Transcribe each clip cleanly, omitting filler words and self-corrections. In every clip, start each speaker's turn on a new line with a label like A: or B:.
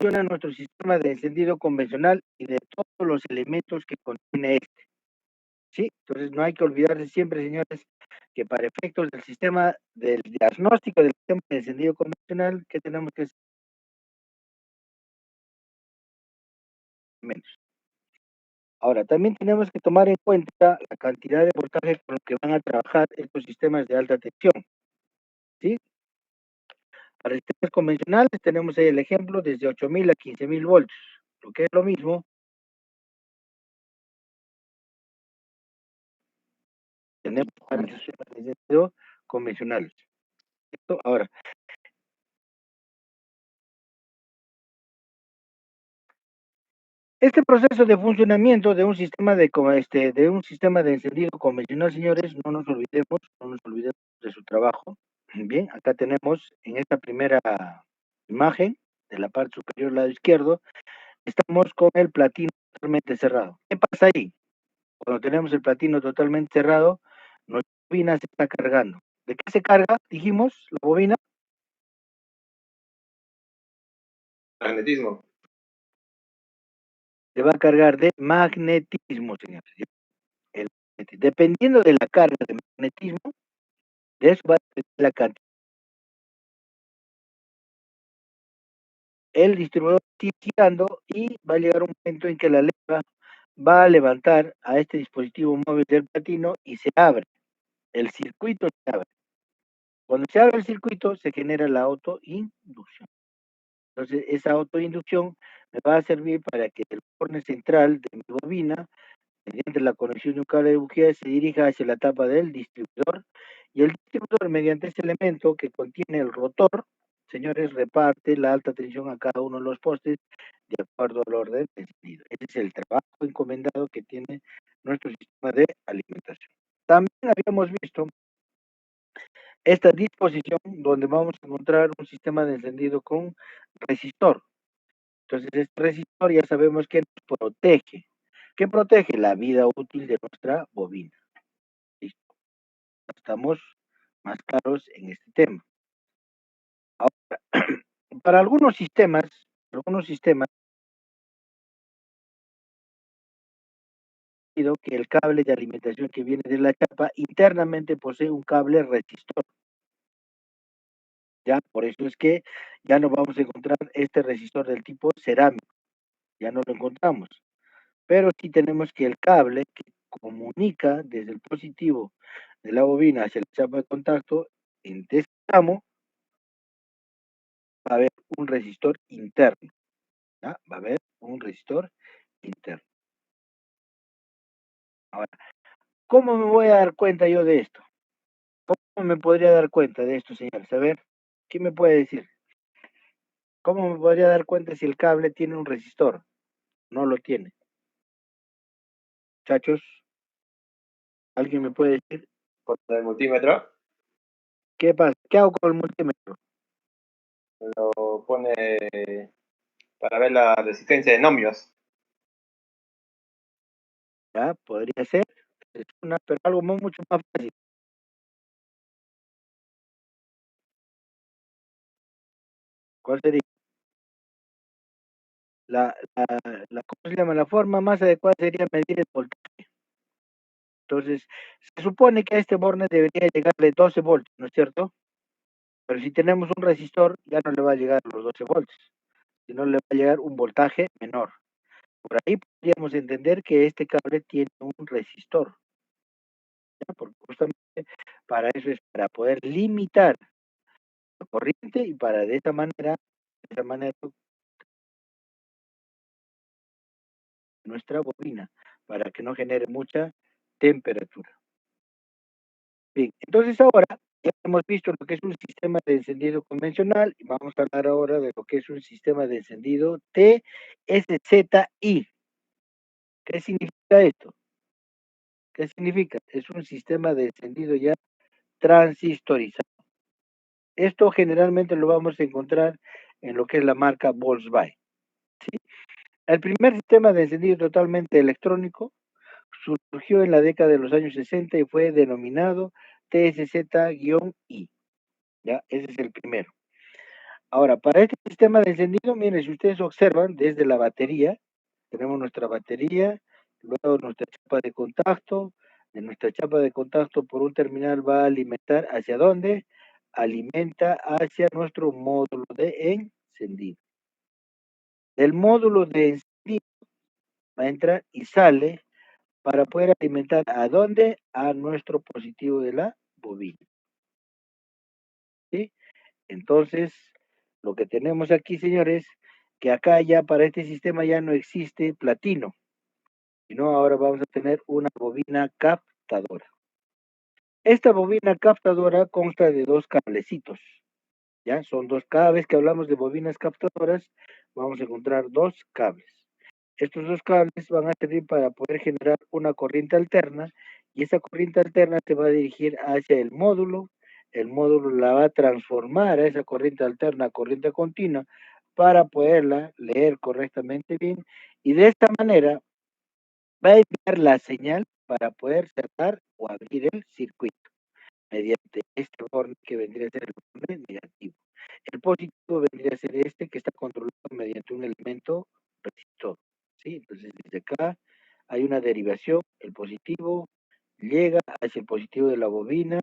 A: funciona nuestro sistema de encendido convencional y de todos los elementos que contiene este. ¿Sí? Entonces no hay que olvidarse siempre, señores, que para efectos del sistema del diagnóstico del sistema de encendido convencional, ¿qué tenemos que hacer? Menos. Ahora, también tenemos que tomar en cuenta la cantidad de voltaje con lo que van a trabajar estos sistemas de alta tensión. ¿Sí? Para sistemas convencionales tenemos ahí el ejemplo desde 8.000 a 15.000 voltios, lo que es lo mismo. Tenemos para sistemas de encendido convencionales. ¿Cierto? Ahora, este proceso de funcionamiento de un sistema de un sistema de encendido convencional, señores, no nos olvidemos de su trabajo. Bien, acá tenemos en esta primera imagen, de la parte superior lado izquierdo, estamos con el platino totalmente cerrado. ¿Qué pasa ahí? Cuando tenemos el platino totalmente cerrado, nuestra bobina se está cargando. ¿De qué se carga? Dijimos, la bobina.
B: Magnetismo.
A: Se va a cargar de magnetismo, señores. Dependiendo de la carga de magnetismo, de eso va a depender la cantidad. El distribuidor sigue girando y va a llegar un momento en que la leva va a levantar a este dispositivo móvil del platino y se abre. El circuito se abre. Cuando se abre el circuito, se genera la autoinducción. Entonces, esa autoinducción me va a servir para que el borne central de mi bobina, mediante la conexión de un cable de bujía, se dirija hacia la tapa del distribuidor y el distribuidor, mediante ese elemento que contiene el rotor, señores, reparte la alta tensión a cada uno de los postes de acuerdo al orden de encendido. Ese es el trabajo encomendado que tiene nuestro sistema de alimentación. También habíamos visto esta disposición donde vamos a encontrar un sistema de encendido con resistor. Entonces, este resistor ya sabemos que nos protege. ¿Qué protege? La vida útil de nuestra bobina. Listo. Estamos más claros en este tema. Ahora, para algunos sistemas, que el cable de alimentación que viene de la chapa internamente posee un cable resistor. Ya, por eso es que ya no vamos a encontrar este resistor del tipo cerámico, ya no lo encontramos. Pero sí tenemos que el cable que comunica desde el positivo de la bobina hacia la chapa de contacto, en este tramo va a haber un resistor interno. ¿Ya? Va a haber un resistor interno. Ahora, ¿cómo me voy a dar cuenta yo de esto? ¿Cómo me podría dar cuenta de esto, señores? A ver, ¿quién me puede decir? ¿Cómo me podría dar cuenta si el cable tiene un resistor? No lo tiene. Muchachos, ¿alguien me puede decir?
B: Con el multímetro
A: ¿Qué pasa? ¿Qué hago con el multímetro?
B: lo pone para ver la resistencia en ohmios.
A: ¿Ya? Podría ser. Es pero algo mucho más fácil. ¿Cuál sería? ¿Cómo se llama? La forma más adecuada sería medir el voltaje. Entonces, se supone que a este borne debería llegarle 12 voltios, ¿no es cierto? Pero si tenemos un resistor, ya no le va a llegar los 12 voltios, sino le va a llegar un voltaje menor. Por ahí podríamos entender que este cable tiene un resistor, ¿ya? Porque justamente para eso es para poder limitar la corriente y para de esta manera nuestra bobina, para que no genere mucha temperatura. Bien, entonces ahora ya hemos visto lo que es un sistema de encendido convencional y vamos a hablar ahora de lo que es un sistema de encendido TSZI. ¿Qué significa esto? ¿Qué significa? Es un sistema de encendido ya transistorizado. Esto generalmente lo vamos a encontrar en lo que es la marca Volkswagen. ¿Sí? El primer sistema de encendido totalmente electrónico surgió en la década de los años 60 y fue denominado TSZ-I. ¿Ya? Ese es el primero. Ahora, para este sistema de encendido, miren, si ustedes observan, desde la batería, tenemos nuestra batería, luego nuestra chapa de contacto, de nuestra chapa de contacto por un terminal va a alimentar ¿hacia dónde? Alimenta hacia nuestro módulo de encendido. Del módulo de encendido va a entrar y sale para poder alimentar ¿a dónde? A nuestro positivo de la bobina. ¿Sí? Entonces, lo que tenemos aquí, señores, que acá ya para este sistema ya no existe platino, sino ahora vamos a tener una bobina captadora. Esta bobina captadora consta de dos cablecitos, ¿ya? Son dos, cada vez que hablamos de bobinas captadoras, vamos a encontrar dos cables. Estos dos cables van a servir para poder generar una corriente alterna y esa corriente alterna se va a dirigir hacia el módulo la va a transformar a esa corriente alterna a corriente continua para poderla leer correctamente bien y de esta manera va a enviar la señal para poder cerrar o abrir el circuito mediante este borne que vendría a ser el borne negativo. El positivo vendría a ser este que está controlado mediante un elemento resistor. ¿Sí? Entonces, desde acá hay una derivación, el positivo llega hacia el positivo de la bobina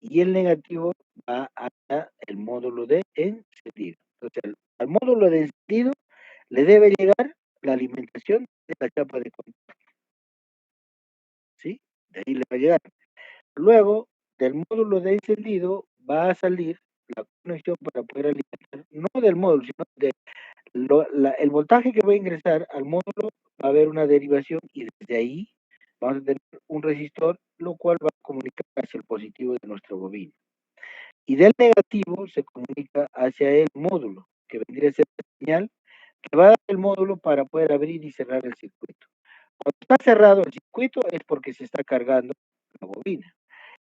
A: y el negativo va hacia el módulo de encendido. Entonces, al módulo de encendido le debe llegar la alimentación de la chapa de contacto. ¿Sí? De ahí le va a llegar. Luego, del módulo de encendido va a salir la conexión para poder alimentar, no del módulo, sino el voltaje que va a ingresar al módulo, va a haber una derivación y desde ahí vamos a tener un resistor, lo cual va a comunicar hacia el positivo de nuestra bobina. Y del negativo se comunica hacia el módulo, que vendría a ser la señal que va a dar el módulo para poder abrir y cerrar el circuito. Cuando está cerrado el circuito es porque se está cargando la bobina.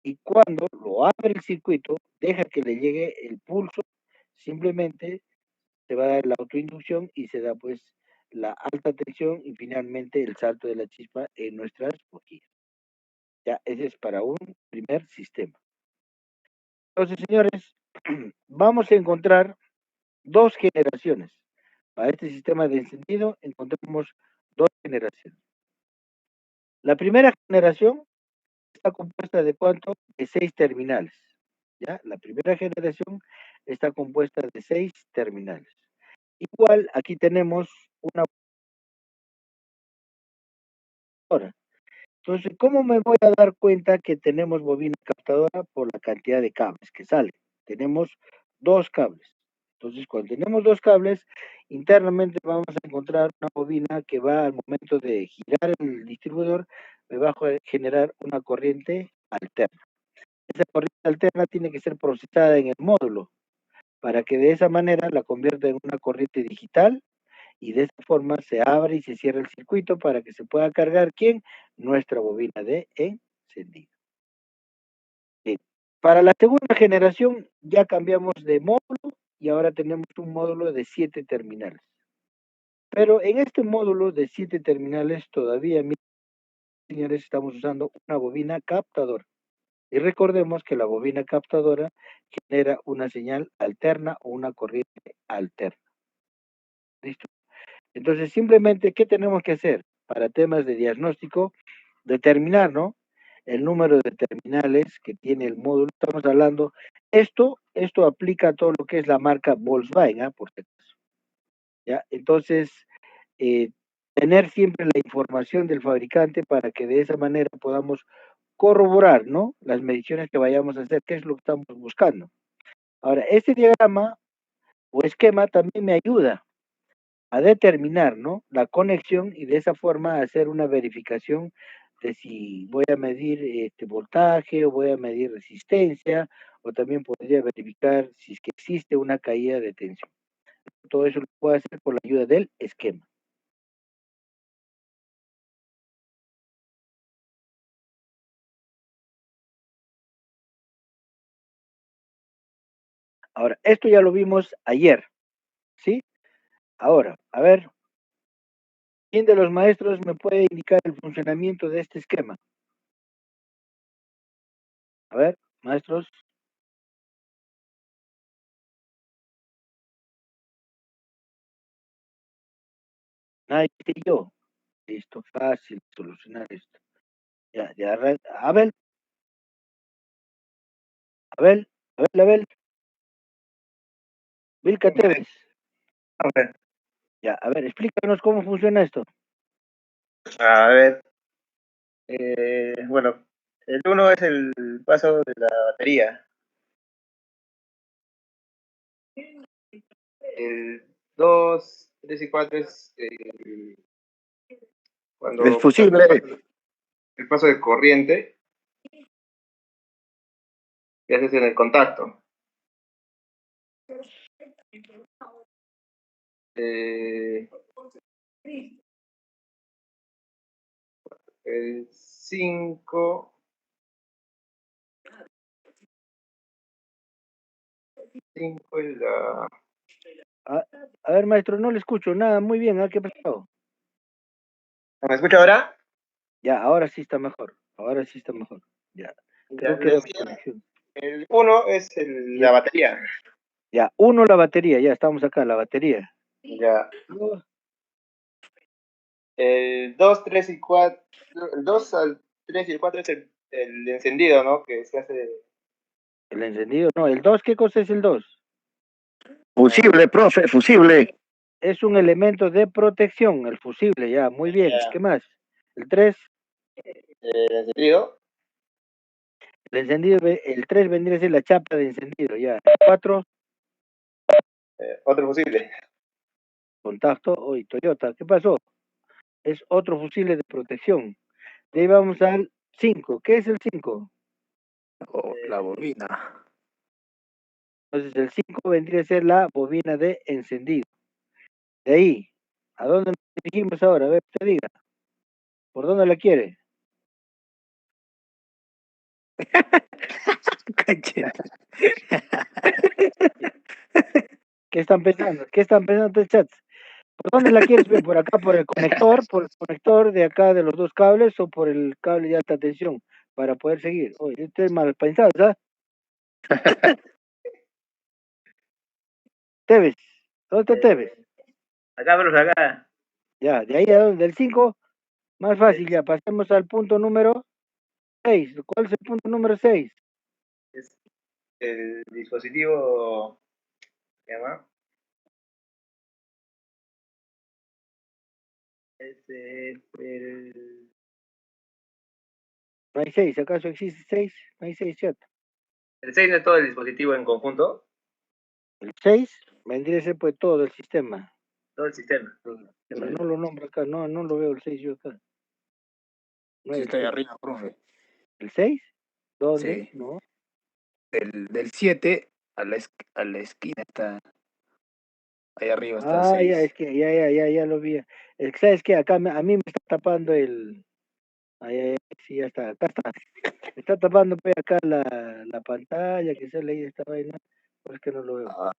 A: Y cuando lo abre el circuito, deja que le llegue el pulso, simplemente se va a dar la autoinducción y se da pues la alta tensión y finalmente el salto de la chispa en nuestras boquillas. Ya, ese es para un primer sistema. Entonces, señores, vamos a encontrar dos generaciones. Para este sistema de encendido encontramos dos generaciones. La primera generación está compuesta de ¿cuánto? De 6 terminales. ¿Ya? La primera generación está compuesta de 6 terminales. Igual aquí tenemos una hora. Entonces, ¿cómo me voy a dar cuenta que tenemos bobina captadora? Por la cantidad de cables que salen. Tenemos dos cables. Entonces, cuando tenemos dos cables, internamente vamos a encontrar una bobina que va al momento de girar el distribuidor, me va a generar una corriente alterna. Esa corriente alterna tiene que ser procesada en el módulo para que de esa manera la convierta en una corriente digital y de esta forma se abre y se cierra el circuito para que se pueda cargar ¿quién? Nuestra bobina de encendido. Bien. Para la segunda generación ya cambiamos de módulo y ahora tenemos un módulo de 7 terminales. Pero en este módulo de 7 terminales todavía, señores, estamos usando una bobina captadora. Y recordemos que la bobina captadora genera una señal alterna o una corriente alterna. ¿Listo? Entonces, simplemente, ¿qué tenemos que hacer? Para temas de diagnóstico, determinar, ¿no? El número de terminales que tiene el módulo. Estamos hablando, esto aplica a todo lo que es la marca Volkswagen, ¿ah? Por si acaso. ¿Ya? Entonces, eh, tener siempre la información del fabricante para que de esa manera podamos corroborar, ¿no? Las mediciones que vayamos a hacer, qué es lo que estamos buscando. Ahora, este diagrama o esquema también me ayuda a determinar, ¿no? La conexión y de esa forma hacer una verificación de si voy a medir este voltaje o voy a medir resistencia o también podría verificar si es que existe una caída de tensión. Todo eso lo puedo hacer por la ayuda del esquema. Ahora, esto ya lo vimos ayer, ¿sí? Ahora, a ver, ¿quién de los maestros me puede indicar el funcionamiento de este esquema? A ver, maestros. Nadie que yo. Listo, fácil solucionar esto. Ya, ya, Abel, Abel, Abel, Vilca Tevez.
B: A ver.
A: Ya, a ver, explícanos cómo funciona esto.
B: A ver. Bueno, el 1 es el paso de la batería. El 2, 3 y 4 es cuando
C: El fusible.
B: el paso de corriente que haces en el contacto. El 5 es la...
A: A ver, maestro, no le escucho nada. Muy bien, ¿qué ha pasado?
B: ¿Me escucha ahora?
A: Ya, ahora sí está mejor. Ahora sí está mejor. Ya, creo
B: Ya,
A: que era mi
B: decía,
A: conexión.
B: el 1 es la batería.
A: Ya, 1 la batería, ya estamos acá, la batería.
B: Ya.
A: Oh,
B: El 2, 3 y 4, el 2 al 3 y el 4 es el encendido, ¿no? Que se hace...
A: el encendido, no, el 2, ¿qué cosa es el 2?
C: Fusible, profe, fusible.
A: Es un elemento de protección, el fusible, ya, muy bien.
B: Ya.
A: ¿Qué más? El 3,
B: El encendido,
A: el encendido, el 3 vendría a ser la chapa de encendido, ya. El 4,
B: otro fusible.
A: contacto, hoy Toyota, ¿qué pasó? Es otro fusible de protección. De ahí vamos al 5, ¿qué es el 5?
C: Oh, la bobina.
A: Entonces el 5 vendría a ser la bobina de encendido. De ahí, ¿a dónde nos dirigimos ahora? A ver, usted diga, ¿por dónde la quiere? ¿Qué están pensando? ¿Qué están pensando el chat? ¿Por dónde la quieres ver? ¿Por acá, por el conector de acá de los dos cables o por el cable de alta tensión para poder seguir? Oye, ustedes mal pensados, ¿ah? Tevez, ¿dónde está Tevez?
B: Acá, pero acá.
A: Ya, de ahí a donde, del 5, más fácil, ya, pasemos al punto número 6. ¿Cuál es el punto número 6?
B: Es el dispositivo, ¿se llama?
A: No hay 6, ¿acaso existe 6? No hay 6, chat.
B: El 6 no es todo el dispositivo en conjunto,
A: El 6 vendría a ser pues todo el sistema.
B: todo el sistema.
A: Pero no lo nombro acá, no lo veo el 6 yo acá. No hay
C: Sí,
A: el
C: está ahí
A: 6.
C: arriba, profe.
A: ¿El 6? ¿Dónde?
C: Sí.
A: No.
C: Del 7 a la esquina está. Ahí arriba está el
A: Ah, ya,
C: 6.
A: es que ya lo vi. Es que, ¿sabes qué? Acá a mí me está tapando el. Ay, sí, ya está. Acá está. Me está tapando pues, acá la pantalla que sale ahí esta vaina. Por es que no lo veo.
C: Ah,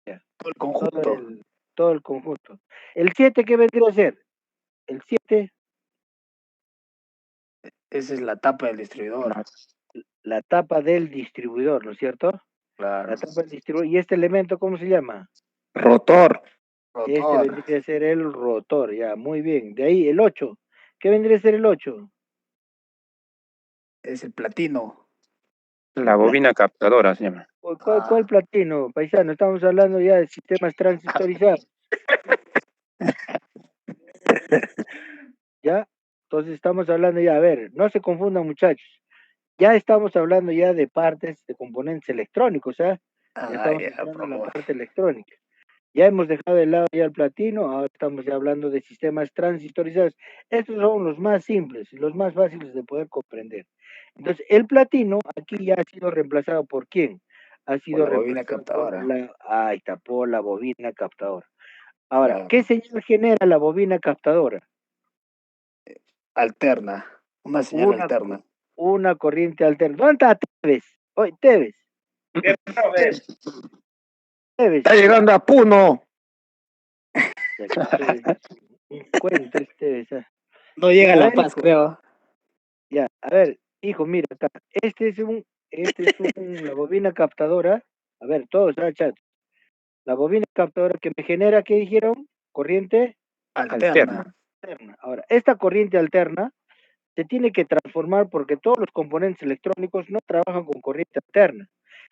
A: Ya.
C: todo el
A: Todo
C: conjunto.
A: todo el conjunto. ¿El 7 qué vendría a ser? El 7,
C: Esa es la tapa del distribuidor.
A: la tapa del distribuidor, ¿no es cierto?
C: Claro.
A: La tapa del distribuidor. ¿Y este elemento cómo se llama?
C: Rotor.
A: Este
C: Rotor.
A: vendría a ser el rotor, ya, muy bien. De ahí el 8. ¿Qué vendría a ser el 8?
C: Es el platino.
D: La bobina captadora se llama.
A: ¿Cuál platino, paisano? Estamos hablando ya de sistemas transistorizados. ¿Ya? Entonces estamos hablando ya, a ver, no se confundan muchachos. Ya estamos hablando ya de partes, de componentes electrónicos, ¿ah? Ya estamos
C: Ya,
A: entrando en la
C: profe.
A: parte electrónica. Ya hemos dejado de lado ya el platino, ahora estamos ya hablando de sistemas transistorizados. Estos son los más simples, los más fáciles de poder comprender. Entonces, el platino aquí ya ha sido reemplazado por ¿quién? Ha sido
C: Por la bobina
A: reemplazado por
C: captadora.
A: ahí está, por la bobina captadora. Ahora,
C: Claro.
A: ¿qué señal genera la bobina captadora?
C: Alterna. Una señal
A: Una,
C: alterna.
A: una corriente alterna. ¿Dónde está Tevez? Oye, Tevez,
B: ¿Qué, profe?
A: Tevez.
C: Está llegando a Puno.
A: Ya que Tevez, encuentra Tevez.
C: No
A: Ya,
C: llega a
A: a
C: La
A: ver,
C: Paz,
A: hijo.
C: creo.
A: Ya, a ver, hijo, mira acá. La bobina captadora. A ver, todos, chat. La bobina captadora que me genera, ¿qué dijeron? Corriente
C: Alterna.
A: alterna. Ahora, esta corriente alterna se tiene que transformar porque todos los componentes electrónicos no trabajan con corriente alterna.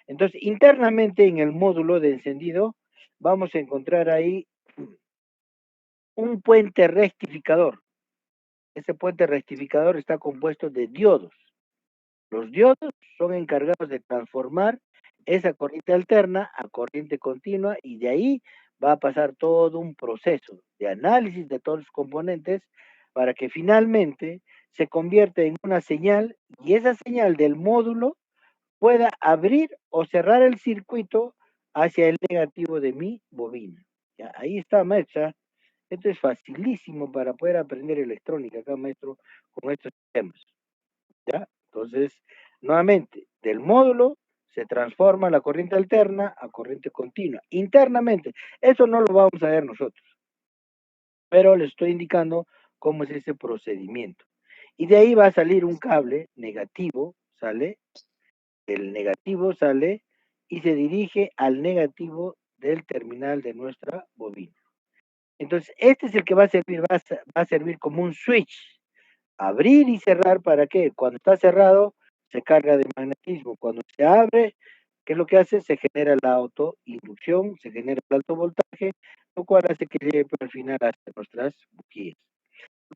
A: Entonces, internamente en el módulo de encendido, vamos a encontrar ahí un puente rectificador. Ese puente rectificador está compuesto de diodos. Los diodos son encargados de transformar esa corriente alterna a corriente continua y de ahí va a pasar todo un proceso de análisis de todos los componentes para que finalmente se convierta en una señal y esa señal del módulo pueda abrir o cerrar el circuito hacia el negativo de mi bobina. Ya, ahí está, maestra. Esto es facilísimo para poder aprender electrónica acá, maestro, con estos temas. ¿Ya? Entonces, nuevamente, del módulo se transforma la corriente alterna a corriente continua. Internamente, eso no lo vamos a ver nosotros, pero les estoy indicando cómo es ese procedimiento. Y de ahí va a salir un cable negativo, ¿sale? El negativo sale y se dirige al negativo del terminal de nuestra bobina. Entonces, este es el que va a servir como un switch. Abrir y cerrar, ¿para qué? Cuando está cerrado, se carga de magnetismo. Cuando se abre, ¿qué es lo que hace? Se genera la autoinducción, se genera el alto voltaje, lo cual hace que llegue al final hasta nuestras bujías.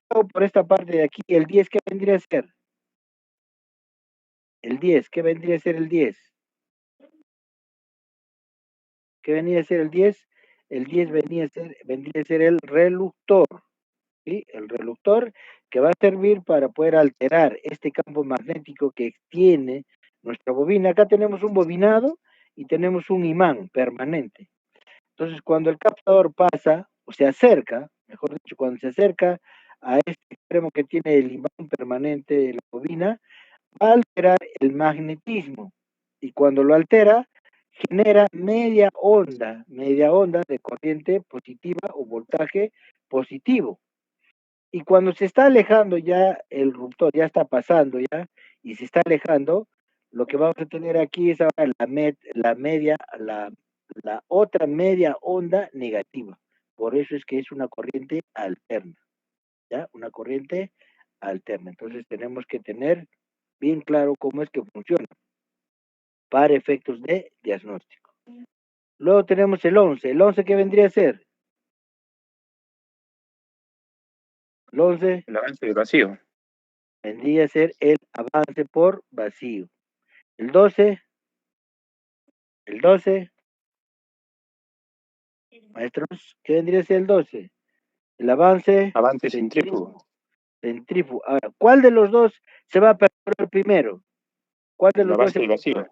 A: Luego, por esta parte de aquí, el 10, ¿qué vendría a ser? El 10, ¿qué vendría a ser el 10? ¿Qué venía a ser el 10? El 10 vendría a ser el reluctor. ¿Sí? El reluctor que va a servir para poder alterar este campo magnético que tiene nuestra bobina. Acá tenemos un bobinado y tenemos un imán permanente. Entonces, cuando el captador pasa o se acerca, mejor dicho, cuando se acerca a este extremo que tiene el imán permanente de la bobina, va a alterar el magnetismo. Y cuando lo altera, genera media onda de corriente positiva o voltaje positivo. Y cuando se está alejando ya el ruptor, ya está pasando ya, y se está alejando, lo que vamos a tener aquí es ahora la otra media onda negativa. Por eso es que es una corriente alterna, ¿ya? Una corriente alterna. Entonces tenemos que tener bien claro cómo es que funciona para efectos de diagnóstico. Luego tenemos el 11. ¿El 11 qué vendría a ser? El 11
D: El avance del vacío.
A: vendría a ser el avance por vacío. El 12, maestros, ¿qué vendría a ser el 12? El avance
D: Avance centrífugo.
A: centrífugo. Ahora, ¿cuál de los dos se va a perder primero? ¿Cuál de
D: El
A: los dos
D: avance
A: se
D: del vacío.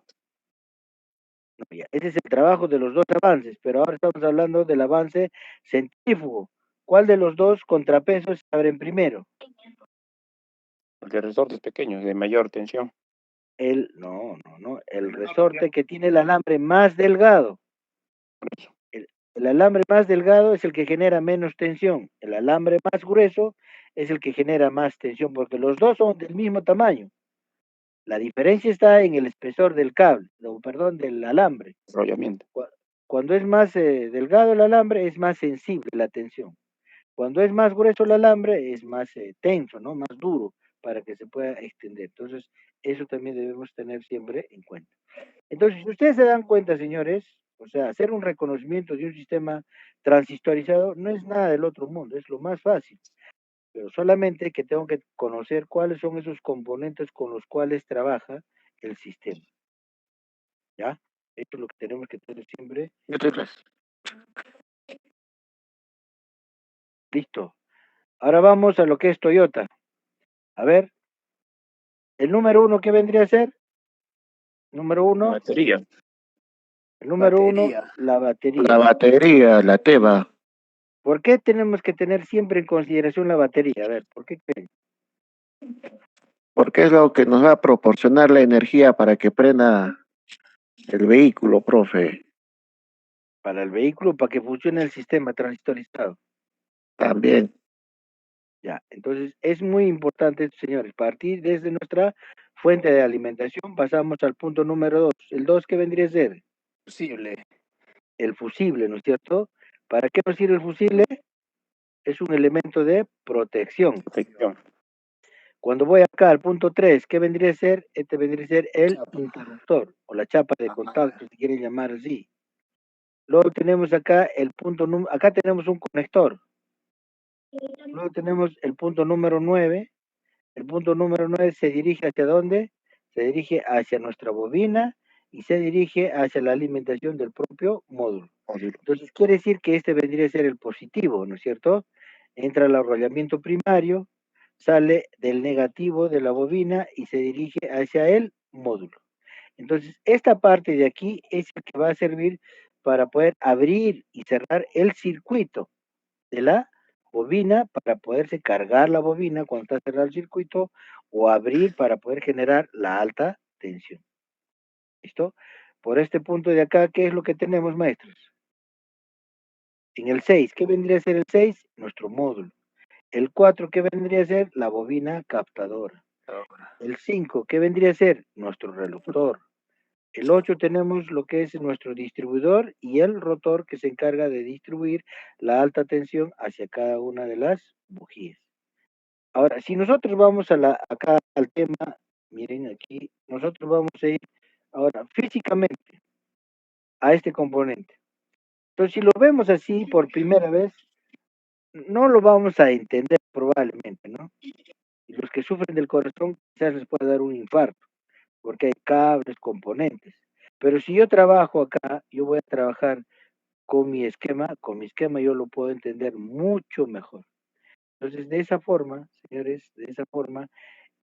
A: No, ya, ese es el trabajo de los dos avances, pero ahora estamos hablando del avance centrífugo. ¿Cuál de los dos contrapesos se abren primero?
D: El de resortes pequeños, de mayor tensión.
A: No, el resorte que tiene el alambre más delgado.
D: Por eso.
A: El alambre más delgado es el que genera menos tensión. El alambre más grueso es el que genera más tensión, porque los dos son del mismo tamaño. La diferencia está en el espesor del cable, perdón, del alambre.
D: Enrollamiento.
A: Cuando es más delgado el alambre, es más sensible la tensión. Cuando es más grueso el alambre, es más tenso, ¿no? Más duro para que se pueda extender. Entonces, eso también debemos tener siempre en cuenta. Entonces, si ustedes se dan cuenta, señores, o sea, hacer un reconocimiento de un sistema transistorizado no es nada del otro mundo, es lo más fácil. Pero solamente que tengo que conocer cuáles son esos componentes con los cuales trabaja el sistema. ¿Ya? Esto es lo que tenemos que tener siempre. Listo. Ahora vamos a lo que es Toyota. A ver, el número 1, ¿qué vendría a ser? Número 1,
D: Batería.
A: el número 1,
C: Batería.
A: la batería.
E: La batería, la tema.
A: ¿Por qué tenemos que tener siempre en consideración la batería? A ver, ¿por qué creen?
E: Porque es lo que nos va a proporcionar la energía para que prenda el vehículo, profe.
A: Para el vehículo, para que funcione el sistema transistorizado.
E: También.
A: Ya, entonces es muy importante, señores, partir desde nuestra fuente de alimentación, pasamos al punto número 2. ¿El 2 qué vendría a ser?
C: Posible.
A: el fusible, ¿no es cierto? ¿Para qué nos sirve el fusible? Es un elemento de protección.
D: Protección.
A: Cuando voy acá al punto 3, ¿qué vendría a ser? Este vendría a ser el interruptor o la chapa de contacto, si quieren llamar así. Luego tenemos acá el punto, acá tenemos un conector. Luego tenemos el punto número 9. El punto número 9 se dirige hacia dónde? Se dirige hacia nuestra bobina y se dirige hacia la alimentación del propio módulo. Entonces quiere decir que este vendría a ser el positivo, ¿no es cierto? Entra al arrollamiento primario, sale del negativo de la bobina y se dirige hacia el módulo. Entonces, esta parte de aquí es la que va a servir para poder abrir y cerrar el circuito de la bobina para poderse cargar la bobina cuando está cerrado el circuito o abrir para poder generar la alta tensión. ¿Listo? Por este punto de acá, ¿qué es lo que tenemos, maestros? En el 6, ¿qué vendría a ser el 6? Nuestro módulo. El 4, ¿qué vendría a ser? La bobina captadora. El 5, ¿qué vendría a ser? Nuestro reductor. El 8 tenemos lo que es nuestro distribuidor y el rotor que se encarga de distribuir la alta tensión hacia cada una de las bujías. Ahora, si nosotros vamos acá al tema, miren aquí, nosotros vamos a ir ahora físicamente a este componente. Entonces, si lo vemos así por primera vez, no lo vamos a entender probablemente, ¿no? Y los que sufren del corazón quizás les pueda dar un infarto, porque hay cables, componentes. Pero si yo trabajo acá, yo voy a trabajar con mi esquema yo lo puedo entender mucho mejor. Entonces, de esa forma, señores, de esa forma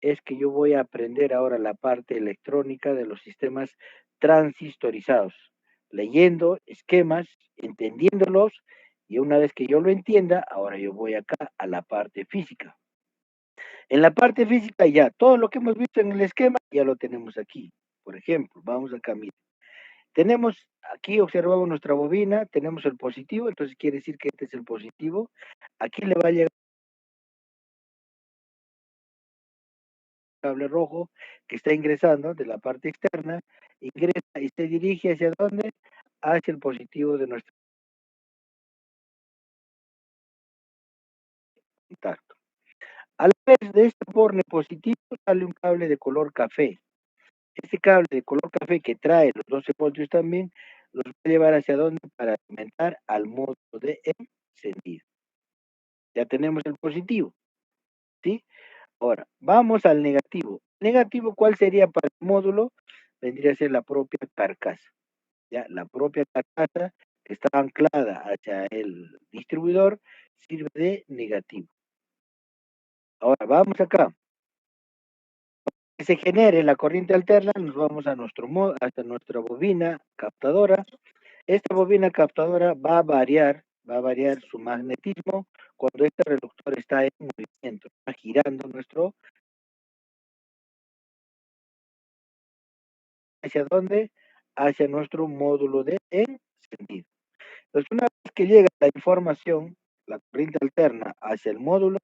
A: es que yo voy a aprender ahora la parte electrónica de los sistemas transistorizados, leyendo esquemas, entendiéndolos, y una vez que yo lo entienda, ahora yo voy acá a la parte física. En la parte física ya, todo lo que hemos visto en el esquema ya lo tenemos aquí. Por ejemplo, vamos acá, miren. Tenemos, aquí observamos nuestra bobina, tenemos el positivo, entonces quiere decir que este es el positivo. Aquí le va a llegar el cable rojo que está ingresando de la parte externa, ingresa y se dirige hacia dónde? Hacia el positivo de nuestro contacto. A la vez de este borne positivo sale un cable de color café. Este cable de color café que trae los 12 voltios también, los va a llevar hacia dónde para alimentar al módulo de encendido. Ya tenemos el positivo, ¿sí? Ahora, vamos al negativo. Negativo, ¿cuál sería para el módulo? Vendría a ser la propia carcasa. ¿Ya? La propia carcasa que está anclada hacia el distribuidor sirve de negativo. Ahora, vamos acá. Que se genere la corriente alterna, nos vamos a hasta nuestra bobina captadora. Esta bobina captadora va a variar su magnetismo cuando este reductor está en movimiento, está girando ¿hacia dónde? Hacia nuestro módulo de encendido. Entonces, una vez que llega la información, la corriente alterna hacia el módulo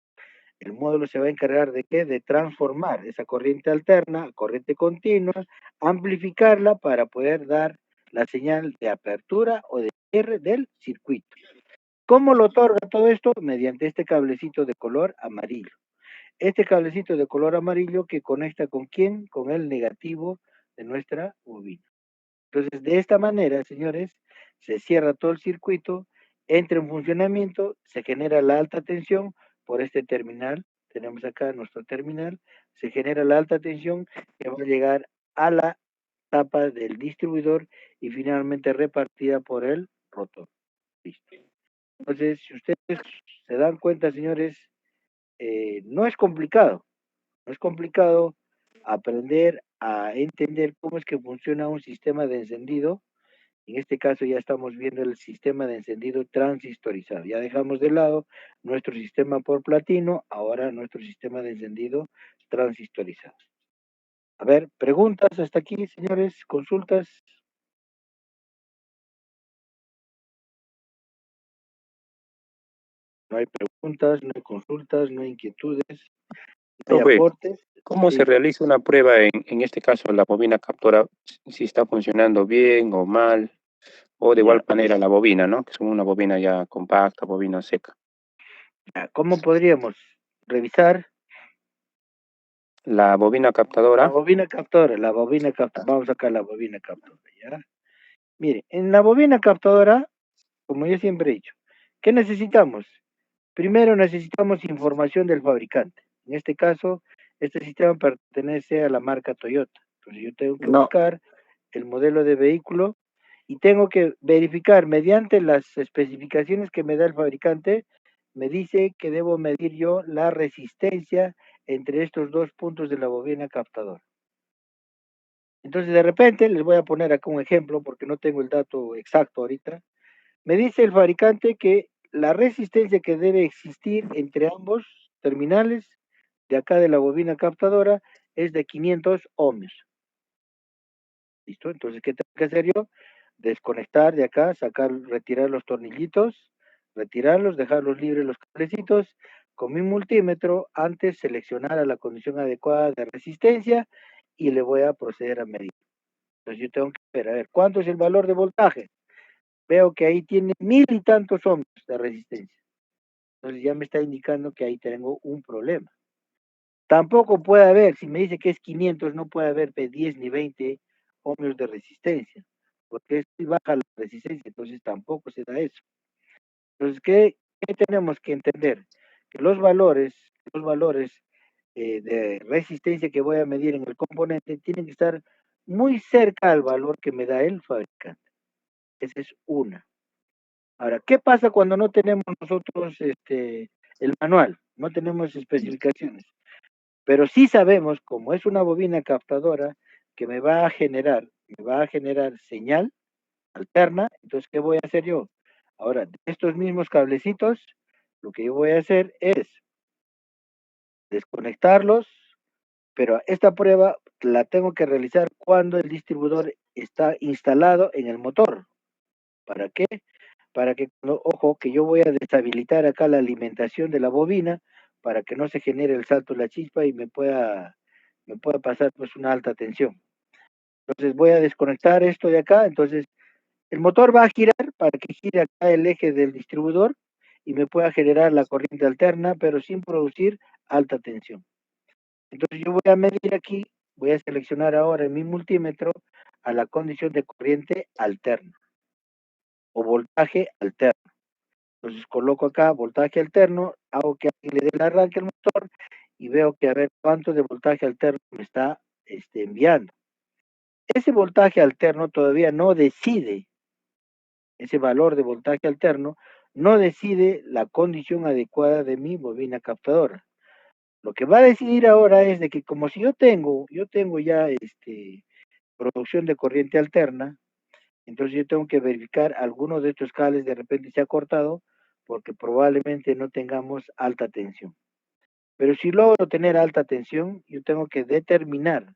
A: se va a encargar de qué? De transformar esa corriente alterna, corriente continua, amplificarla para poder dar la señal de apertura o de cierre del circuito. ¿Cómo lo otorga todo esto? Mediante este cablecito de color amarillo. Este cablecito de color amarillo que conecta con quién? Con el negativo de nuestra bobina. Entonces, de esta manera, señores, se cierra todo el circuito, entra en funcionamiento, se genera la alta tensión por este terminal. Tenemos acá nuestro terminal, se genera la alta tensión que va a llegar a la tapa del distribuidor y finalmente repartida por el rotor. Listo. Entonces, si ustedes se dan cuenta, señores, no es complicado, aprender a entender cómo es que funciona un sistema de encendido. En este caso ya estamos viendo el sistema de encendido transistorizado. Ya dejamos de lado nuestro sistema por platino, ahora nuestro sistema de encendido transistorizado. A ver, preguntas hasta aquí, señores, consultas. No hay preguntas, no hay consultas, no hay inquietudes, no hay
D: Profe,
A: aportes.
D: ¿cómo
A: Sí.
D: se realiza una prueba en este caso la bobina captora, si está funcionando bien o mal? O de igual
A: Ya.
D: manera la bobina, ¿no? Que es una bobina ya compacta, bobina seca.
A: ¿Cómo podríamos revisar
D: La bobina
A: la
D: captadora,
A: bobina captadora? La bobina captadora. Vamos a sacar la bobina captadora, ¿ya? Mire, en la bobina captadora, como yo siempre he dicho, ¿qué necesitamos? Primero necesitamos información del fabricante. En este caso, este sistema pertenece a la marca Toyota. Entonces yo tengo que
E: No,
A: buscar el modelo de vehículo y tengo que verificar mediante las especificaciones que me da el fabricante, me dice que debo medir yo la resistencia entre estos dos puntos de la bobina captadora. Entonces de repente les voy a poner acá un ejemplo porque no tengo el dato exacto ahorita. Me dice el fabricante que la resistencia que debe existir entre ambos terminales de acá de la bobina captadora es de 500 ohmios. ¿Listo? Entonces, ¿qué tengo que hacer yo? Desconectar de acá, sacar, retirar los tornillitos, retirarlos, dejarlos libres los cablecitos. Con mi multímetro, antes seleccionar a la condición adecuada de resistencia y le voy a proceder a medir. Entonces, yo tengo que ver, a ver, ¿cuánto es el valor de voltaje? Veo que ahí tiene 1000 y tantos ohmios de resistencia. Entonces ya me está indicando que ahí tengo un problema. Tampoco puede haber, si me dice que es 500, no puede haber 10 ni 20 ohmios de resistencia, porque es muy baja la resistencia, entonces tampoco se da eso. Entonces, ¿qué tenemos que entender? Que los valores de resistencia que voy a medir en el componente tienen que estar muy cerca al valor que me da el fabricante. Esa es una. Ahora, ¿qué pasa cuando no tenemos nosotros el manual? No tenemos especificaciones, pero sí sabemos, como es una bobina captadora, que me va a generar señal alterna. Entonces, ¿qué voy a hacer yo? Ahora, de estos mismos cablecitos, lo que yo voy a hacer es desconectarlos, pero esta prueba la tengo que realizar cuando el distribuidor está instalado en el motor. ¿Para qué? Para que, ojo, que yo voy a deshabilitar acá la alimentación de la bobina para que no se genere el salto de la chispa y me pueda pasar pues una alta tensión. Entonces voy a desconectar esto de acá. Entonces el motor va a girar para que gire acá el eje del distribuidor y me pueda generar la corriente alterna, pero sin producir alta tensión. Entonces yo voy a medir aquí, voy a seleccionar ahora en mi multímetro a la condición de corriente alterna o voltaje alterno. Entonces coloco acá voltaje alterno, hago que le dé el arranque al motor y veo que a ver cuánto de voltaje alterno me está enviando. Ese voltaje alterno todavía no decide, ese valor de voltaje alterno no decide la condición adecuada de mi bobina captadora. Lo que va a decidir ahora es de que como si yo tengo ya producción de corriente alterna, entonces yo tengo que verificar algunos de estos cables de repente se ha cortado porque probablemente no tengamos alta tensión. Pero si logro tener alta tensión, yo tengo que determinar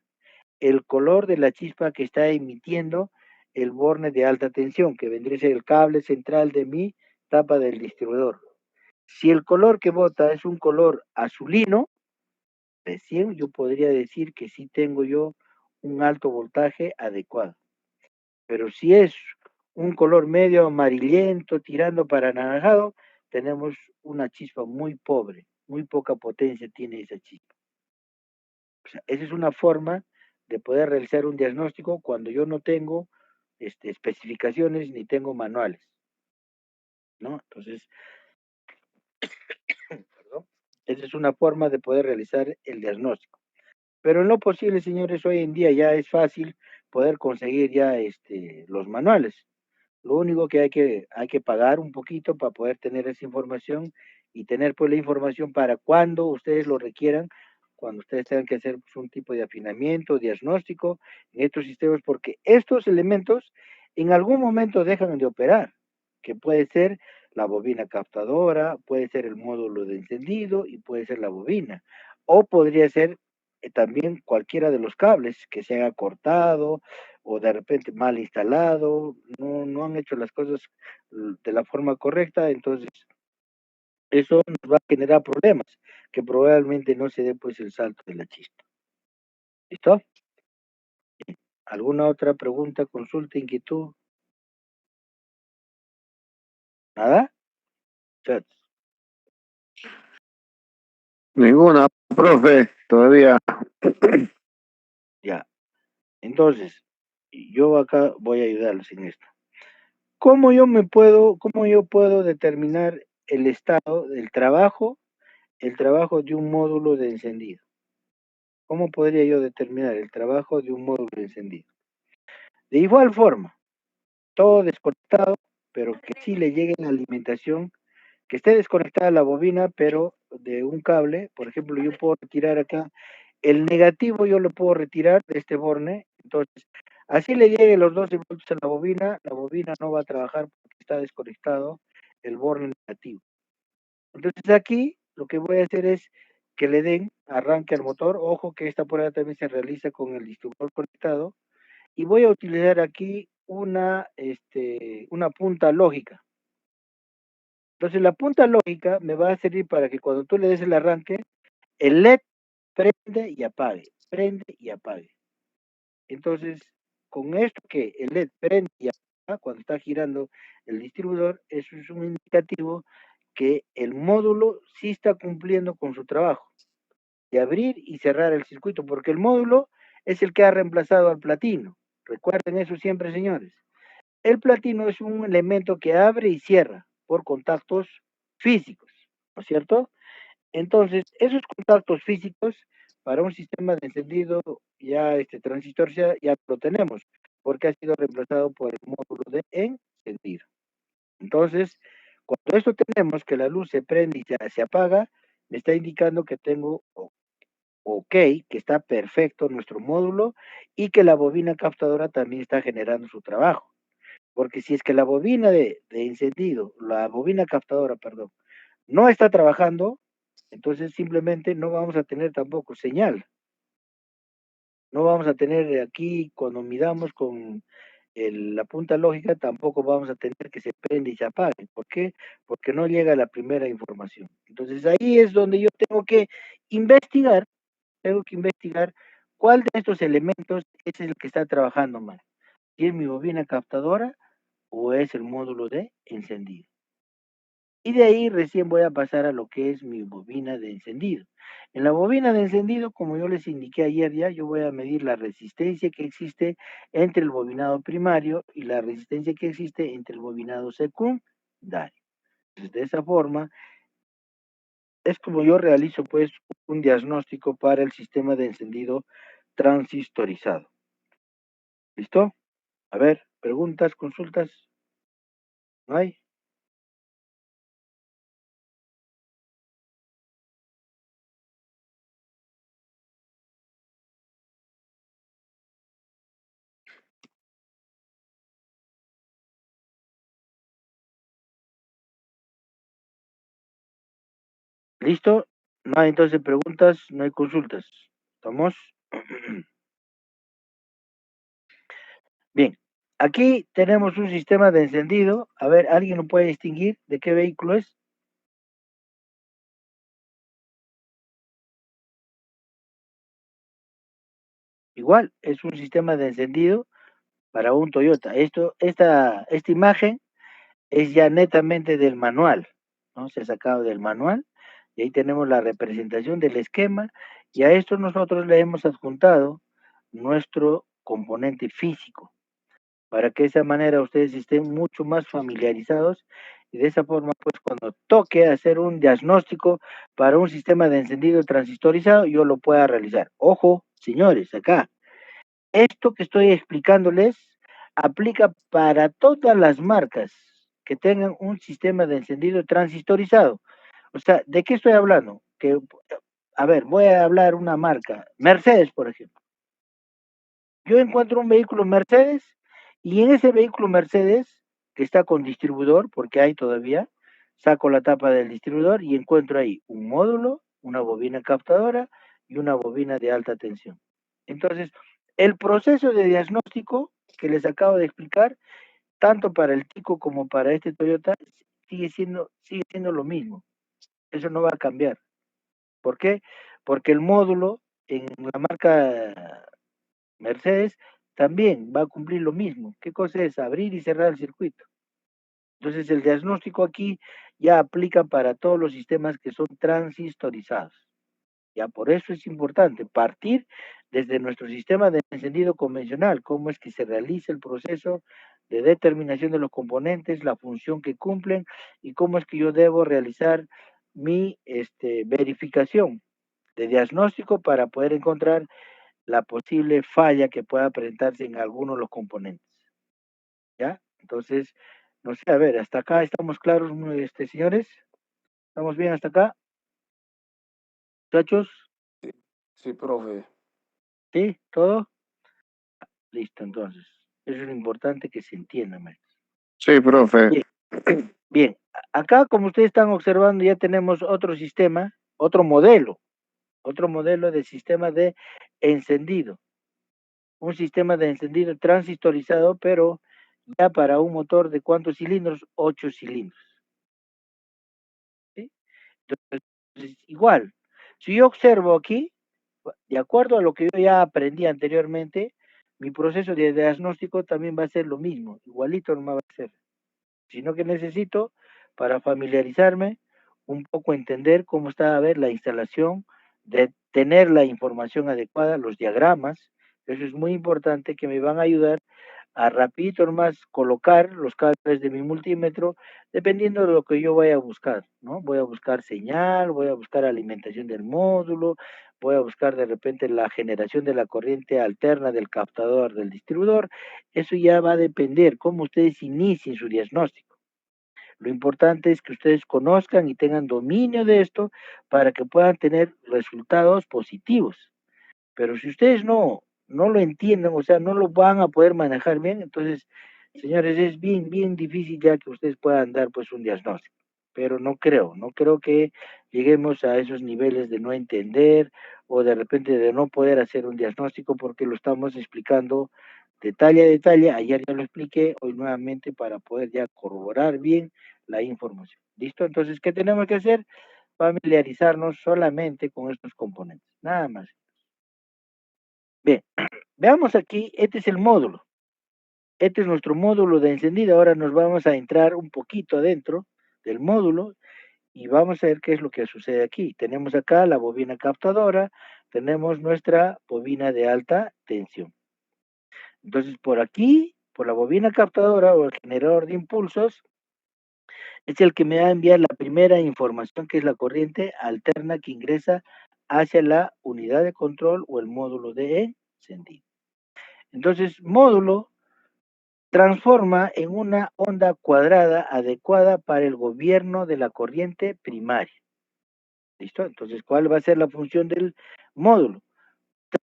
A: el color de la chispa que está emitiendo el borne de alta tensión, que vendría a ser el cable central de mi tapa del distribuidor. Si el color que bota es un color azulino, recién yo podría decir que sí tengo yo un alto voltaje adecuado. Pero si es un color medio amarillento tirando para anaranjado, tenemos una chispa muy pobre, muy poca potencia tiene esa chispa. O sea, esa es una forma de poder realizar un diagnóstico cuando yo no tengo especificaciones ni tengo manuales, ¿no? Entonces, perdón, esa es una forma de poder realizar el diagnóstico. Pero en lo posible, señores, hoy en día ya es fácil poder conseguir ya los manuales. Lo único que hay que pagar un poquito para poder tener esa información y tener pues la información para cuando ustedes lo requieran, cuando ustedes tengan que hacer pues, un tipo de afinamiento, diagnóstico en estos sistemas, porque estos elementos en algún momento dejan de operar, que puede ser la bobina captadora, puede ser el módulo de encendido y puede ser la bobina, o podría ser también cualquiera de los cables que se haya cortado o de repente mal instalado, no han hecho las cosas de la forma correcta, entonces eso nos va a generar problemas, que probablemente no se dé pues el salto de la chispa. ¿Listo? ¿Alguna otra pregunta, consulta, inquietud? ¿Nada? Chat.
E: Ninguna, profe, todavía.
A: Ya. Entonces, yo acá voy a ayudarles en esto. ¿Cómo yo puedo determinar el estado del trabajo, el trabajo de un módulo de encendido? ¿Cómo podría yo determinar el trabajo de un módulo de encendido? De igual forma, todo desconectado, pero que sí le llegue la alimentación, que esté desconectada la bobina, pero de un cable. Por ejemplo, yo puedo retirar acá el negativo, yo lo puedo retirar de este borne. Entonces, así le llegue los 12 voltios a la bobina no va a trabajar porque está desconectado el borne negativo. Entonces aquí lo que voy a hacer es que le den arranque al motor. Ojo que esta prueba también se realiza con el distribuidor conectado. Y voy a utilizar aquí una punta lógica. Entonces la punta lógica me va a servir para que cuando tú le des el arranque, el LED prende y apague, prende y apague. Entonces, con esto que el LED prende y apaga cuando está girando el distribuidor, eso es un indicativo que el módulo sí está cumpliendo con su trabajo de abrir y cerrar el circuito, porque el módulo es el que ha reemplazado al platino. Recuerden eso siempre, señores. El platino es un elemento que abre y cierra por contactos físicos, ¿no es cierto? Entonces, esos contactos físicos para un sistema de encendido ya transistor ya lo tenemos, porque ha sido reemplazado por el módulo de encendido. Entonces, cuando esto tenemos que la luz se prende y se apaga, me está indicando que tengo OK, que está perfecto nuestro módulo y que la bobina captadora también está generando su trabajo. Porque si es que la bobina de encendido, la bobina captadora, perdón, no está trabajando, entonces simplemente no vamos a tener tampoco señal. No vamos a tener aquí, cuando midamos con la punta lógica, tampoco vamos a tener que se prende y se apague. ¿Por qué? Porque no llega la primera información. Entonces ahí es donde yo investigar, tengo que investigar cuál de estos elementos es el que está trabajando mal. Si es mi bobina captadora o es el módulo de encendido. Y de ahí recién voy a pasar a lo que es mi bobina de encendido. En la bobina de encendido, como yo les indiqué ayer ya, yo voy a medir la resistencia que existe entre el bobinado primario y la resistencia que existe entre el bobinado secundario. Entonces, de esa forma, es como yo realizo pues un diagnóstico para el sistema de encendido transistorizado. ¿Listo? A ver, preguntas, consultas. ¿No hay? ¿Listo? No hay entonces preguntas, no hay consultas. ¿Estamos? Bien, aquí tenemos un sistema de encendido. A ver, ¿alguien lo puede distinguir de qué vehículo es? Igual, es un sistema de encendido para un Toyota. Esta imagen es ya netamente del manual, ¿no? Se ha sacado del manual y ahí tenemos la representación del esquema y a esto nosotros le hemos adjuntado nuestro componente físico, para que de esa manera ustedes estén mucho más familiarizados y de esa forma, pues cuando toque hacer un diagnóstico para un sistema de encendido transistorizado, yo lo pueda realizar. Ojo, señores, acá, esto que estoy explicándoles aplica para todas las marcas que tengan un sistema de encendido transistorizado. O sea, ¿de qué estoy hablando? A ver, voy a hablar una marca, Mercedes, por ejemplo. Yo encuentro un vehículo Mercedes y en ese vehículo Mercedes, que está con distribuidor, porque hay todavía, saco la tapa del distribuidor y encuentro ahí un módulo, una bobina captadora y una bobina de alta tensión. Entonces, el proceso de diagnóstico que les acabo de explicar, tanto para el Tico como para este Toyota, sigue siendo lo mismo. Eso no va a cambiar. ¿Por qué? Porque el módulo en la marca Mercedes también va a cumplir lo mismo. ¿Qué cosa es? Abrir y cerrar el circuito. Entonces el diagnóstico aquí ya aplica para todos los sistemas que son transistorizados. Ya por eso es importante partir desde nuestro sistema de encendido convencional, cómo es que se realiza el proceso de determinación de los componentes, la función que cumplen y cómo es que yo debo realizar mi verificación de diagnóstico para poder encontrar la posible falla que pueda presentarse en alguno de los componentes. ¿Ya? Entonces, no sé, a ver, hasta acá estamos claros, señores. ¿Estamos bien hasta acá? Muchachos,
C: Sí, profe.
A: ¿sí? ¿Todo? Listo, entonces. Eso es lo importante que se entienda, maestro.
E: Sí, profe.
A: Bien, bien. Acá, como ustedes están observando, ya tenemos otro sistema, otro modelo de sistema de encendido. Un sistema de encendido transistorizado, pero ya para un motor de ¿cuántos cilindros? 8 cilindros. ¿Sí? Entonces, igual, si yo observo aquí, de acuerdo a lo que yo ya aprendí anteriormente, mi proceso de diagnóstico también va a ser lo mismo, igualito no va a ser, sino que necesito, para familiarizarme, un poco entender cómo está, a ver, la instalación, de tener la información adecuada, los diagramas, eso es muy importante, que me van a ayudar a rapidito nomás colocar los cables de mi multímetro dependiendo de lo que yo vaya a buscar, ¿no? Voy a buscar señal, voy a buscar alimentación del módulo, voy a buscar de repente la generación de la corriente alterna del captador del distribuidor. Eso ya va a depender cómo ustedes inicien su diagnóstico. Lo importante es que ustedes conozcan y tengan dominio de esto para que puedan tener resultados positivos. Pero si ustedes no lo entienden, o sea, no lo van a poder manejar bien, entonces, señores, es bien difícil ya que ustedes puedan dar pues un diagnóstico. Pero no creo que lleguemos a esos niveles de no entender o de repente de no poder hacer un diagnóstico porque lo estamos explicando detalle a detalle. Ayer ya lo expliqué, hoy nuevamente para poder ya corroborar bien la información. ¿Listo? Entonces, ¿qué tenemos que hacer? Familiarizarnos solamente con estos componentes, nada más. Bien, veamos aquí, este es el módulo. Este es nuestro módulo de encendido. Ahora nos vamos a entrar un poquito adentro del módulo y vamos a ver qué es lo que sucede aquí. Tenemos acá la bobina captadora, tenemos nuestra bobina de alta tensión. Entonces, por aquí, por la bobina captadora o el generador de impulsos, es el que me va a enviar la primera información, que es la corriente alterna que ingresa hacia la unidad de control o el módulo de encendido. Entonces, módulo transforma en una onda cuadrada adecuada para el gobierno de la corriente primaria. ¿Listo? Entonces, ¿cuál va a ser la función del módulo?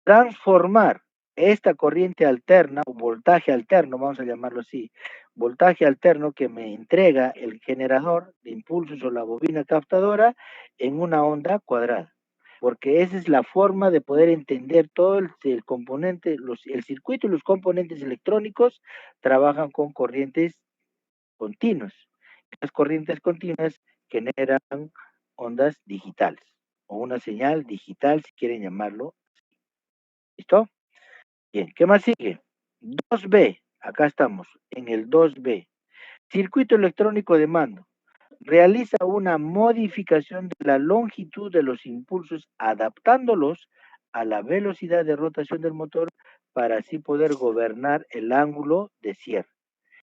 A: Transformar esta corriente alterna o voltaje alterno, vamos a llamarlo así, voltaje alterno que me entrega el generador de impulsos o la bobina captadora en una onda cuadrada. Porque esa es la forma de poder entender todo el componente, el circuito y los componentes electrónicos trabajan con corrientes continuas. Estas corrientes continuas generan ondas digitales o una señal digital, si quieren llamarlo. ¿Listo? Bien, ¿qué más sigue? 2B, acá estamos, en el 2B. Circuito electrónico de mando. Realiza una modificación de la longitud de los impulsos adaptándolos a la velocidad de rotación del motor para así poder gobernar el ángulo de cierre.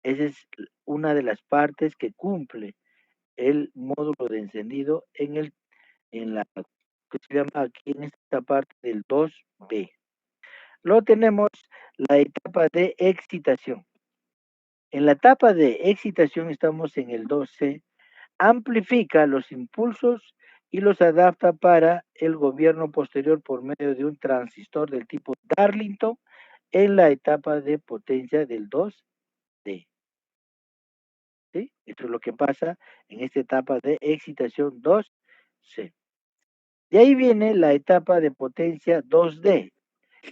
A: Esa es una de las partes que cumple el módulo de encendido en la que se llama aquí en esta parte del 2B. Luego tenemos la etapa de excitación. En la etapa de excitación estamos en el 2C. Amplifica los impulsos y los adapta para el gobierno posterior por medio de un transistor del tipo Darlington en la etapa de potencia del 2D. ¿Sí? Esto es lo que pasa en esta etapa de excitación 2C. De ahí viene la etapa de potencia 2D,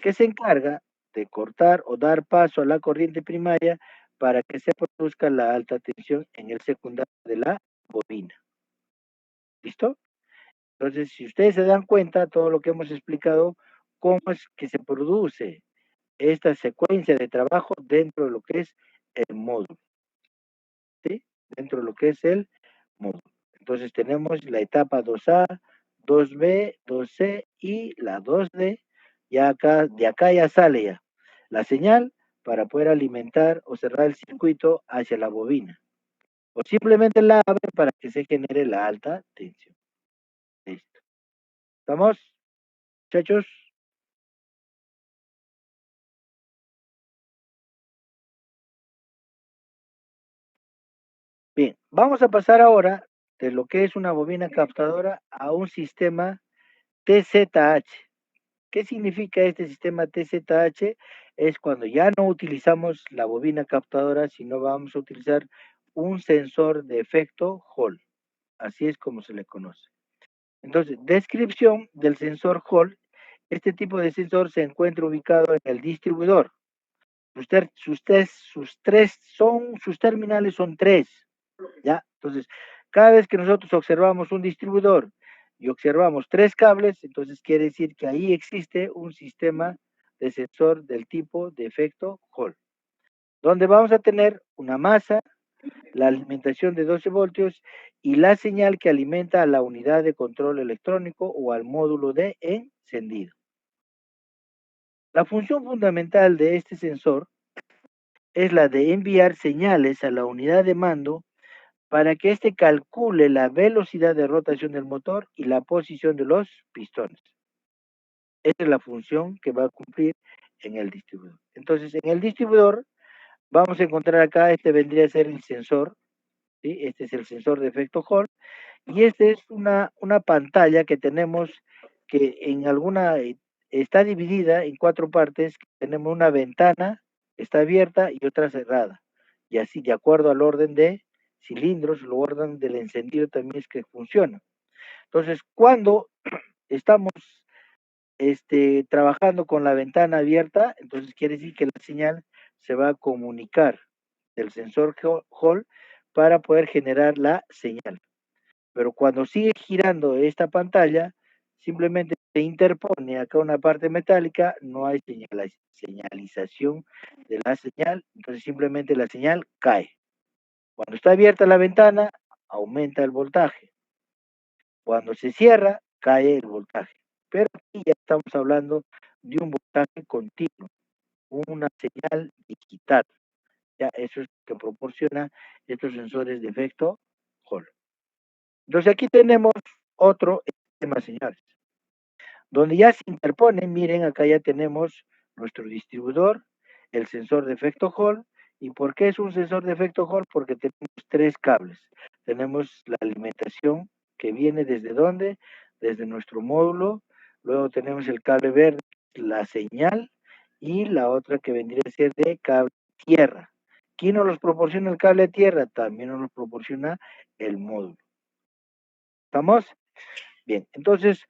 A: que se encarga de cortar o dar paso a la corriente primaria para que se produzca la alta tensión en el secundario de la bobina. ¿Listo? Entonces, si ustedes se dan cuenta, todo lo que hemos explicado, cómo es que se produce esta secuencia de trabajo dentro de lo que es el módulo. ¿Sí? dentro de lo que es el módulo. Entonces tenemos la etapa 2A, 2B, 2C y la 2D. Ya acá, de acá ya sale ya la señal para poder alimentar o cerrar el circuito hacia la bobina. O simplemente la abre para que se genere la alta tensión. Listo. ¿Estamos, muchachos? Bien, vamos a pasar ahora de lo que es una bobina captadora a un sistema TZH. ¿Qué significa este sistema TZH? Es cuando ya no utilizamos la bobina captadora, sino vamos a utilizar un sensor de efecto Hall. Así es como se le conoce. Entonces, descripción del sensor Hall. Este tipo de sensor se encuentra ubicado en el distribuidor. Sus terminales son 3. ¿Ya? Entonces, cada vez que nosotros observamos un distribuidor y observamos 3 cables, entonces quiere decir que ahí existe un sistema de sensor del tipo de efecto Hall, donde vamos a tener una masa, la alimentación de 12 voltios y la señal que alimenta a la unidad de control electrónico o al módulo de encendido. La función fundamental de este sensor es la de enviar señales a la unidad de mando para que éste calcule la velocidad de rotación del motor y la posición de los pistones. Esa es la función que va a cumplir en el distribuidor. Entonces, en el distribuidor vamos a encontrar acá, este vendría a ser el sensor, ¿sí? Este es el sensor de efecto Hall, y esta es una pantalla que tenemos que está dividida en 4 partes. Tenemos una ventana, está abierta y otra cerrada. Y así, de acuerdo al orden de cilindros, el orden del encendido también es que funciona. Entonces, cuando estamos trabajando con la ventana abierta, entonces quiere decir que la señal se va a comunicar del sensor Hall para poder generar la señal. Pero cuando sigue girando esta pantalla, simplemente se interpone acá una parte metálica, no hay señalización de la señal, entonces simplemente la señal cae. Cuando está abierta la ventana, aumenta el voltaje. Cuando se cierra, cae el voltaje. Pero aquí ya estamos hablando de un voltaje continuo, una señal digital. Ya eso es lo que proporciona estos sensores de efecto Hall. Entonces aquí tenemos otro esquema, señores, donde ya se interpone. Miren, acá ya tenemos nuestro distribuidor, el sensor de efecto Hall. ¿Y por qué es un sensor de efecto Hall? Porque tenemos 3 cables. Tenemos la alimentación que viene desde dónde, desde nuestro módulo. Luego tenemos el cable verde, la señal, y la otra que vendría a ser de cable tierra. ¿Quién nos los proporciona el cable tierra? También nos lo proporciona el módulo. ¿Estamos? Bien, entonces,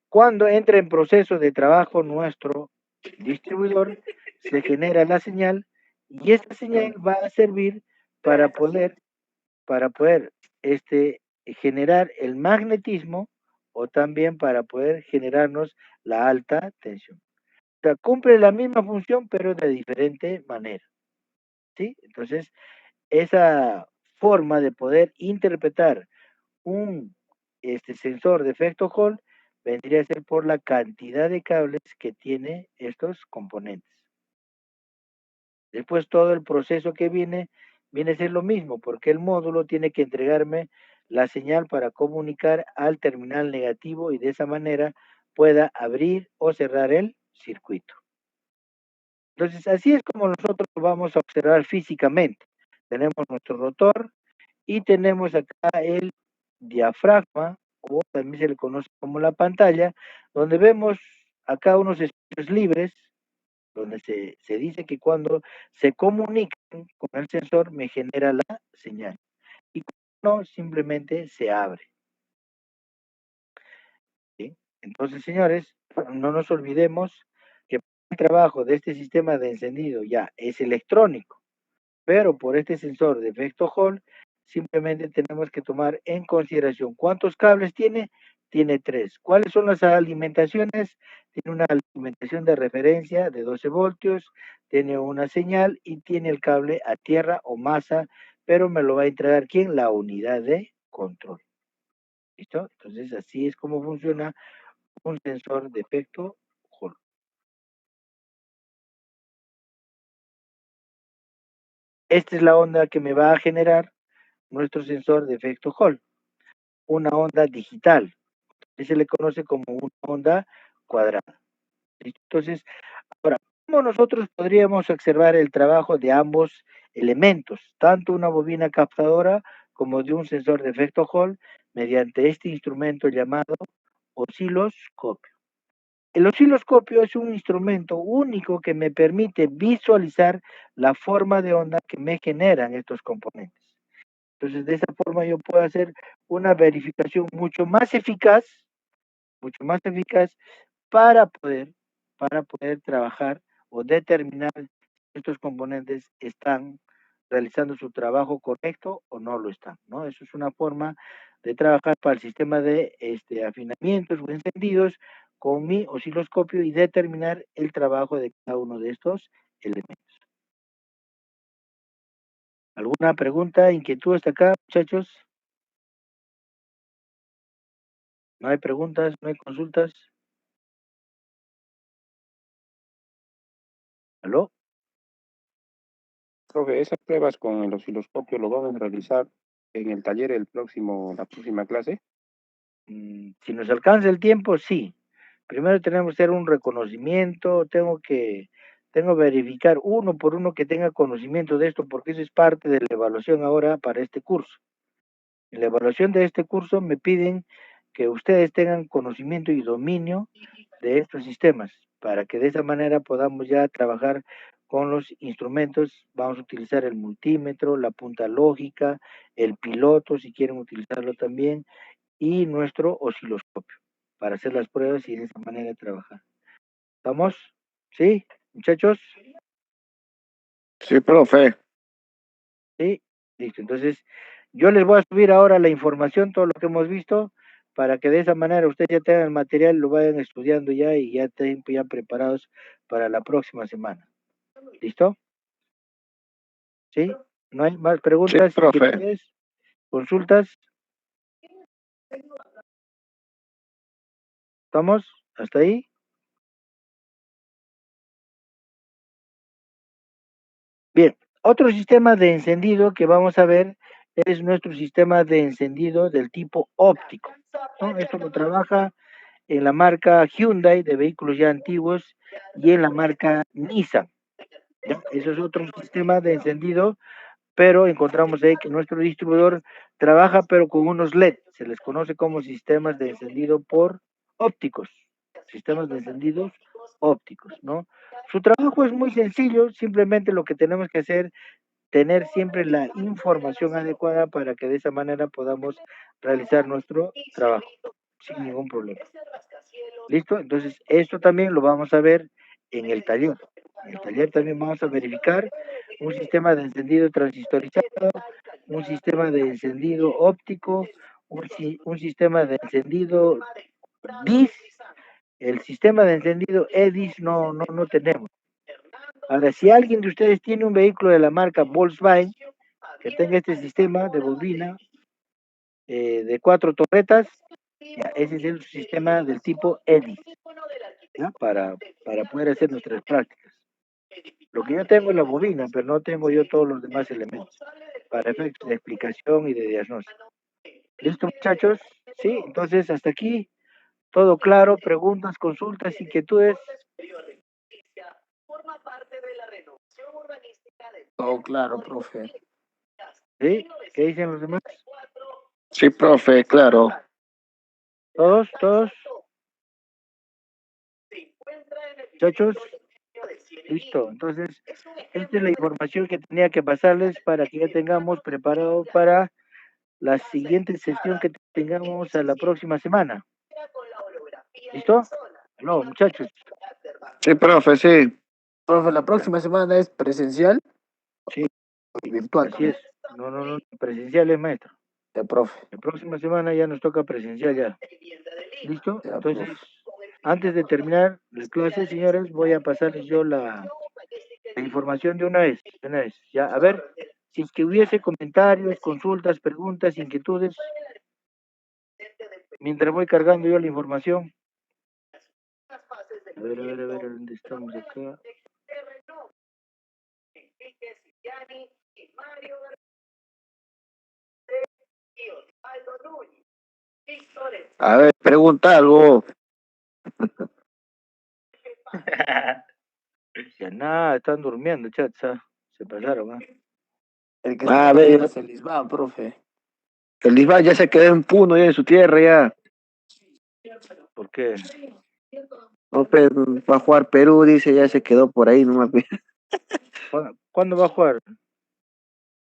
A: cuando entra en proceso de trabajo nuestro distribuidor, se genera la señal y esta señal va a servir para poder generar el magnetismo o también para poder generarnos la alta tensión. O sea, cumple la misma función pero de diferente manera. ¿Sí? Entonces, esa forma de poder interpretar un sensor de efecto Hall vendría a ser por la cantidad de cables que tiene estos componentes. Después todo el proceso que viene a ser lo mismo, porque el módulo tiene que entregarme la señal para comunicar al terminal negativo y de esa manera pueda abrir o cerrar el circuito. Entonces, así es como nosotros lo vamos a observar físicamente. Tenemos nuestro rotor y tenemos acá el diafragma, o también se le conoce como la pantalla, donde vemos acá unos espacios libres, donde se dice que cuando se comunican con el sensor me genera la señal. Y cuando no, simplemente se abre. ¿Sí? Entonces, señores, no nos olvidemos que el trabajo de este sistema de encendido ya es electrónico, pero por este sensor de efecto Hall, simplemente tenemos que tomar en consideración cuántos cables tiene. Tiene 3. ¿Cuáles son las alimentaciones? Tiene una alimentación de referencia de 12 voltios, tiene una señal y tiene el cable a tierra o masa pero me lo va a entregar ¿quién? La unidad de control. ¿Listo? Entonces así es como funciona un sensor de efecto Hall. Esta es la onda que me va a generar nuestro sensor de efecto Hall, una onda digital, que se le conoce como una onda cuadrada. ¿Listo? Entonces, ahora, ¿cómo nosotros podríamos observar el trabajo de ambos elementos, tanto una bobina captadora como de un sensor de efecto Hall, mediante este instrumento llamado osciloscopio? El osciloscopio es un instrumento único que me permite visualizar la forma de onda que me generan estos componentes. Entonces, de esa forma yo puedo hacer una verificación mucho más eficaz para poder trabajar o determinar si estos componentes están realizando su trabajo correcto o no lo están, ¿no? Eso es una forma de trabajar para el sistema de afinamientos o encendidos con mi osciloscopio y determinar el trabajo de cada uno de estos elementos. ¿Alguna pregunta, inquietud hasta acá, muchachos? ¿No hay preguntas? ¿No hay consultas? ¿Aló?
D: Profe, esas pruebas con el osciloscopio lo vamos a realizar en el taller la próxima clase.
A: Si nos alcanza el tiempo, sí. Primero tenemos que hacer un reconocimiento, tengo que verificar uno por uno que tenga conocimiento de esto, porque eso es parte de la evaluación ahora para este curso. En la evaluación de este curso me piden que ustedes tengan conocimiento y dominio de estos sistemas, para que de esa manera podamos ya trabajar con los instrumentos. Vamos a utilizar el multímetro, la punta lógica, el piloto, si quieren utilizarlo también, y nuestro osciloscopio para hacer las pruebas y de esa manera trabajar. ¿Estamos? ¿Sí, muchachos?
E: Sí, profe.
A: Sí, listo. Entonces, yo les voy a subir ahora la información, todo lo que hemos visto, para que de esa manera ustedes ya tengan el material, lo vayan estudiando ya y ya estén ya preparados para la próxima semana. ¿Listo? ¿Sí? ¿No hay más
E: Sí,
A: preguntas,
E: profe.
A: inquietudes, consultas? ¿Estamos? ¿Hasta ahí? Bien, otro sistema de encendido que vamos a ver es nuestro sistema de encendido del tipo óptico, ¿no? Esto lo trabaja en la marca Hyundai de vehículos ya antiguos y en la marca Nissan, ¿ya? Eso es otro sistema de encendido, pero encontramos ahí que nuestro distribuidor trabaja pero con unos LED, se les conoce como sistemas de encendido por ópticos, sistemas de encendidos ópticos, ¿no? Su trabajo es muy sencillo, simplemente lo que tenemos que hacer tener siempre la información adecuada para que de esa manera podamos realizar nuestro trabajo sin ningún problema. ¿Listo? Entonces, esto también lo vamos a ver en el taller. En el taller también vamos a verificar un sistema de encendido transistorizado, un sistema de encendido óptico, un sistema de encendido DIS. El sistema de encendido EDIS no tenemos. Ahora, si alguien de ustedes tiene un vehículo de la marca Volkswagen que tenga este sistema de bobina de 4 torretas, ya, ese es el sistema del tipo EDIS, ¿ya? Para poder hacer nuestras prácticas. Lo que yo tengo es la bobina, pero no tengo yo todos los demás elementos para efectos de explicación y de diagnóstico. ¿Listo, muchachos? Sí, entonces hasta aquí, todo claro, preguntas, consultas, inquietudes.
C: Todo claro, profe.
A: ¿Sí? ¿Qué dicen los demás?
E: Sí, profe, claro.
A: ¿Todos? Muchachos, listo. Entonces, esta es la información que tenía que pasarles para que ya tengamos preparado para la siguiente sesión que tengamos a la próxima semana. ¿Listo? No, muchachos.
E: Sí, profe, sí.
C: Profe, la próxima semana es presencial
A: Sí,
C: y virtual.
A: así es. No, presencial es maestro.
C: Ya, profe.
A: La próxima semana ya nos toca presencial ya. ¿Listo?
C: Ya,
A: Entonces,
C: profe.
A: antes de terminar la clase, señores, voy a pasarles yo la información de una vez. Ya, a ver, Si es que hubiese comentarios, consultas, preguntas, inquietudes, mientras voy cargando yo la información. A ver, ¿dónde estamos acá?
E: A ver, pregunta algo.
A: Ya nada, están durmiendo, chats, se pasaron,
C: El que
E: A
C: está
E: ver,
C: es el Lisbán, profe.
E: el Lisbán ya se quedó en Puno, ya en su tierra, ya.
A: ¿Por qué?
E: No, pues, va a jugar Perú, dice, ya se quedó por ahí nomás.
A: ¿Cuándo va a jugar?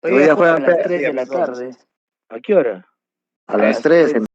C: Hoy
E: Hoy
C: día
E: ya
C: juega a
E: juegan
C: las 3 de la tarde.
A: ¿A qué hora?
E: a las 3 en